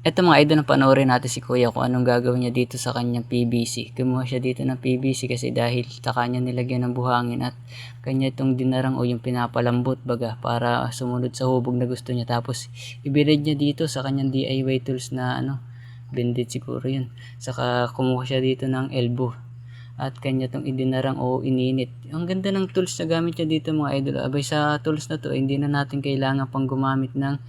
Eto mga idol, panoorin natin si kuya kung anong gagawin niya dito sa kanyang PVC. Kumuha siya dito ng PVC kasi dahil sa kanya nilagyan ng buhangin at kanya itong dinarang o yung pinapalambot baga para sumunod sa hubog na gusto niya. Tapos ibinid niya dito sa kanyang DIY tools na bendit siguro yun. Saka kumuha siya dito ng elbow at kanya tong idinarang o ininit. Ang ganda ng tools na gamit niya dito mga idol. Abay sa tools na to, hindi na natin kailangan pang gumamit ng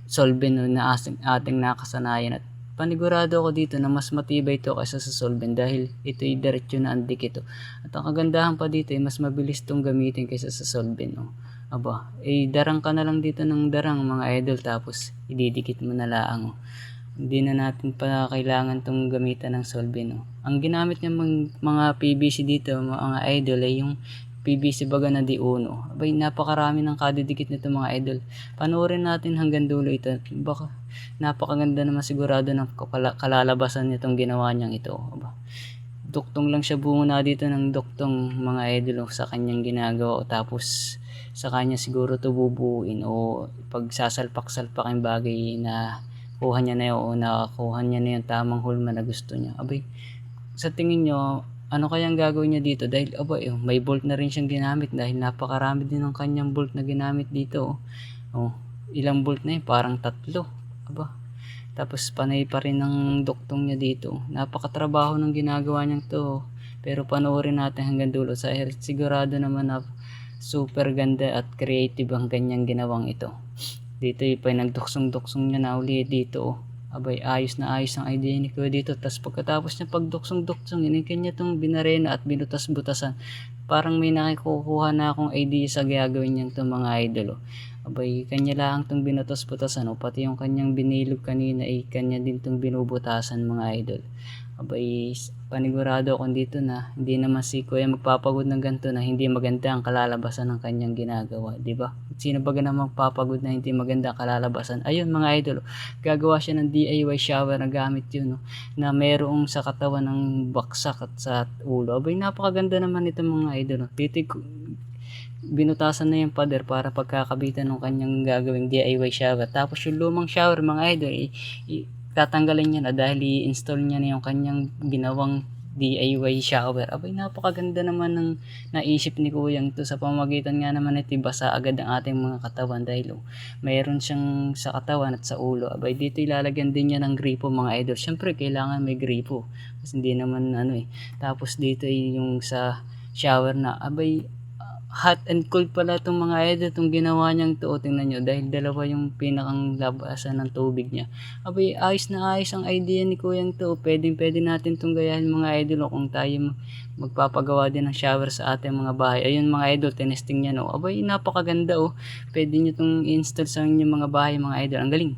solvent na ating nakasanayan, at panigurado ako dito na mas matibay ito kaysa sa solvent dahil ito'y diretso na ang dikit. At ang kagandahan pa dito ay mas mabilis itong gamitin kaysa sa solvent. Aba, darang ka na lang dito ng darang mga idol, tapos ididikit mo na lang. Hindi na natin pa kailangan itong gamitan ng solvent. Ang ginamit niya mga PVC dito mga idol ay yung PVC baga na di uno. Abay, napakarami ng kadidikit nito mga idol. Panoorin natin hanggang dulo ito. Baka napakaganda naman sigurado ng kalalabasan nitong ginawa niyang ito. Aba, duktong lang siya bumuna dito ng duktong mga idol sa kanyang ginagawa, o tapos sa kanya siguro ito bubuuin o pagsasalpak-salpak yung bagay na kuha niya na yun o nakakuha niya na yung tamang hulma na gusto niya. Abay, sa tingin nyo, ano kayang gagawin niya dito? Dahil may bolt na rin siyang ginamit dahil napakarami din ng kanyang bolt na ginamit dito. Ilang bolt na yun? Parang 3. Tapos panay pa rin ang duktong niya dito. Napakatrabaho ng ginagawa niyang to. Pero panoorin natin hanggang dulo. Sigurado naman na super ganda at creative ang ganyang ginawang ito. Dito pa nagduksong-duksong niya na uli dito. Abay, ayos na ayos ang idea ni Kuya dito. Tapos pagkatapos niya pagduksong-duksong, kanya itong binarena at binutas-butasan. Parang may nakikukuha na akong idea sa gagawin niyang itong mga idol. Abay, kanya lang itong binutas-butasan. Pati yung kanyang binilog kanina ay kanya din itong binubutasan mga idol. Abay, panigurado ako dito na hindi naman si Kuya magpapagod ng ganito na hindi maganda ang kalalabasan ng kanyang ginagawa, di ba? Sino ba naman magpapagod na hindi maganda ang kalalabasan? Ayun mga idol, gagawa siya ng DIY shower na gamit yun, na merong sa katawan ng baksak at sa ulo. Abay, napakaganda naman ito mga idol. Binutasan na yung pader para pagkakabitan ng kanyang gagawing DIY shower. Tapos yung lumang shower mga idol, tatanggalin niya na dahil i-install niya na yung kanyang ginawang DIY shower. Abay, napakaganda naman ng naisip ni Kuyang to. Sa pamamagitan nga naman ito, basa agad ang ating mga katawan dahil mayroon siyang sa katawan at sa ulo. Abay, dito ilalagyan din niya ng gripo mga idol. Syempre kailangan may gripo kasi hindi naman Tapos dito yung sa shower na, abay, hot and cold pala itong mga idol, itong ginawa niyang to. Tingnan nyo, dahil dalawa yung pinakang labasan ng tubig niya. Abay, ayos na ayos ang idea ni Kuyang to. Pwede natin itong gayahin mga idol kung tayo magpapagawa din ng shower sa ating mga bahay. Ayun mga idol, tinesting niya. Abay, napakaganda. Pwede nyo itong install sa inyong mga bahay mga idol. Ang galing.